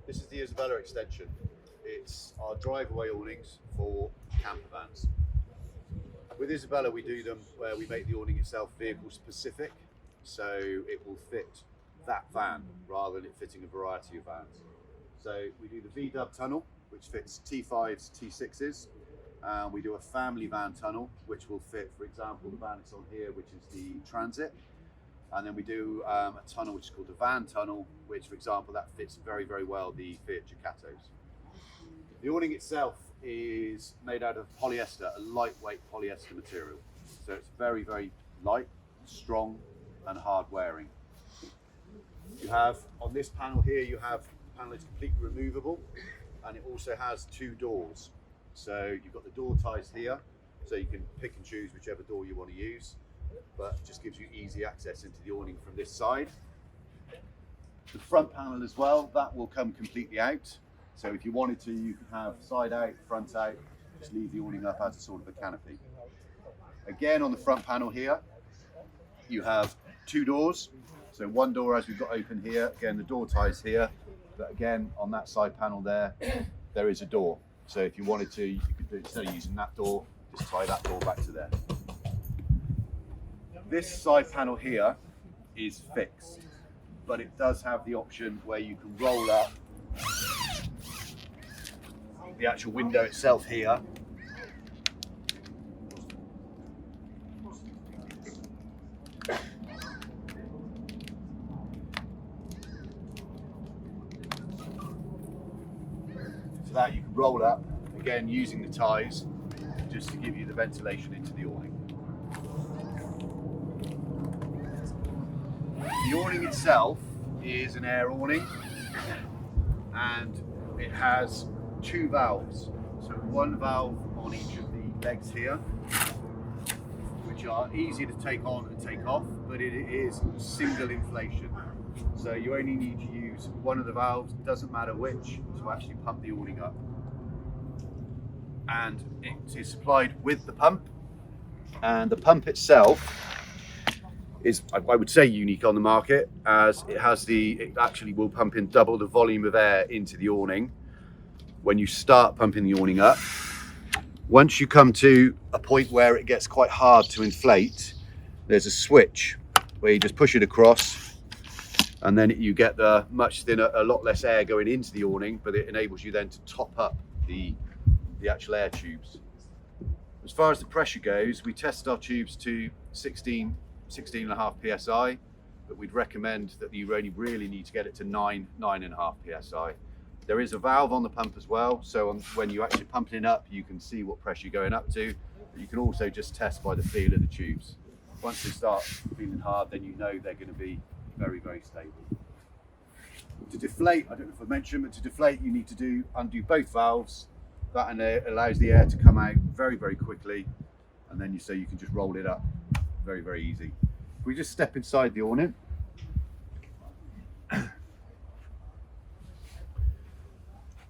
This is the Isabella Extension. It's our drive-away awnings for camper vans. With Isabella, we do them where we make the awning itself vehicle specific, so it will fit that van rather than it fitting a variety of vans. So we do the V-dub tunnel, which fits T5s, T6s. We do a family van tunnel, which will fit, for example, the van that's on here, which is the Transit. And then we do a tunnel which is called the van tunnel, which, for example, that fits very, very well the Fiat Ducatos. The awning itself is made out of polyester, a lightweight polyester material. So it's very, very light, strong, and hard wearing. You have, on this panel here, you have, the panel is completely removable, and it also has two doors. So you've got the door ties here, so you can pick and choose whichever door you want to use, but it just gives you easy access into the awning from this side. The front panel as well, that will come completely out. So if you wanted to, you could have side out, front out, just leave the awning up as a sort of a canopy. Again, on the front panel here, you have two doors. So one door as we've got open here, again, the door ties here, but again, on that side panel there, there is a door. So if you wanted to, you could do, instead of using that door, just tie that door back to there. This side panel here is fixed, but it does have the option where you can roll up the actual window itself here. So that you can roll up, again using the ties, just to give you the ventilation into the awning. The awning itself is an air awning, and it has two valves. So one valve on each of the legs here, which are easy to take on and take off, but it is single inflation. So you only need to use one of the valves, doesn't matter which, to actually pump the awning up. And it is supplied with the pump, and the pump itself is, I would say, unique on the market, as it actually will pump in double the volume of air into the awning when you start pumping the awning up. Once you come to a point where it gets quite hard to inflate, there's a switch where you just push it across, and then you get the much thinner, a lot less air going into the awning, but it enables you then to top up the actual air tubes. As far as the pressure goes, we test our tubes to 16.5 psi, but we'd recommend that you only really need to get it to 9.5 psi. There is a valve on the pump as well, so when you actually pump it up, you can see what pressure you're going up to, but you can also just test by the feel of the tubes. Once they start feeling hard, then you know they're going to be very, very stable. To deflate, I don't know if I mentioned, but to deflate you need to undo both valves. That allows the air to come out very, very quickly, and then you can just roll it up very, very easy. If we just step inside the awning,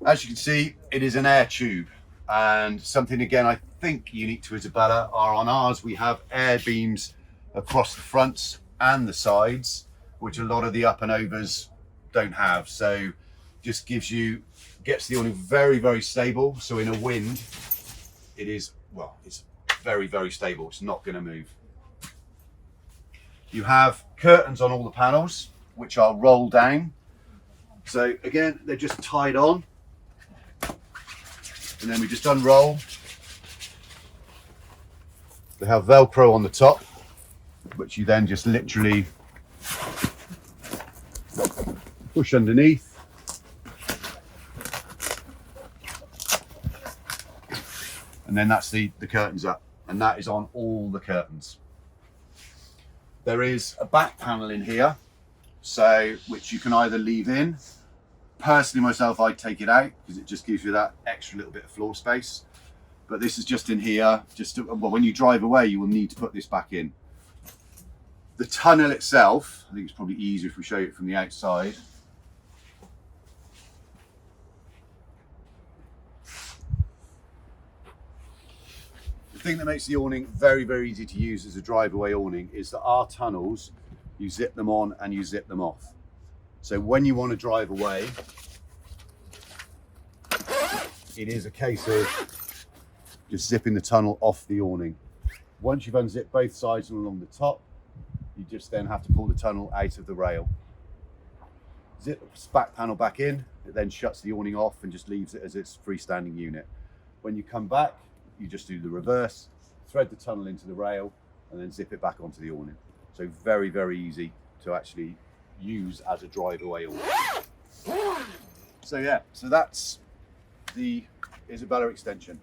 as you can see, it is an air tube, and something again I think unique to Isabella are on ours we have air beams across the fronts and the sides, which a lot of the up and overs don't have. So just gets the awning very, very stable. So in a wind, it's very, very stable. It's not going to move. You have curtains on all the panels, which are rolled down. So again, they're just tied on, and then we just unroll. They have Velcro on the top, which you then just literally push underneath. And then that's the curtains up, and that is on all the curtains. There is a back panel in here, which you can either leave in. Personally, myself, I take it out because it just gives you that extra little bit of floor space. But this is just in here. When you drive away, you will need to put this back in. The tunnel itself, I think it's probably easier if we show it from the outside. The thing that makes the awning very, very easy to use as a drive-away awning is that our tunnels, you zip them on and you zip them off. So when you want to drive away, it is a case of just zipping the tunnel off the awning. Once you've unzipped both sides and along the top, you just then have to pull the tunnel out of the rail. Zip the back panel back in, it then shuts the awning off and just leaves it as its freestanding unit. When you come back, you just do the reverse, thread the tunnel into the rail, and then zip it back onto the awning. So very, very easy to actually use as a drive-away awning. So yeah, so that's the Isabella Extension.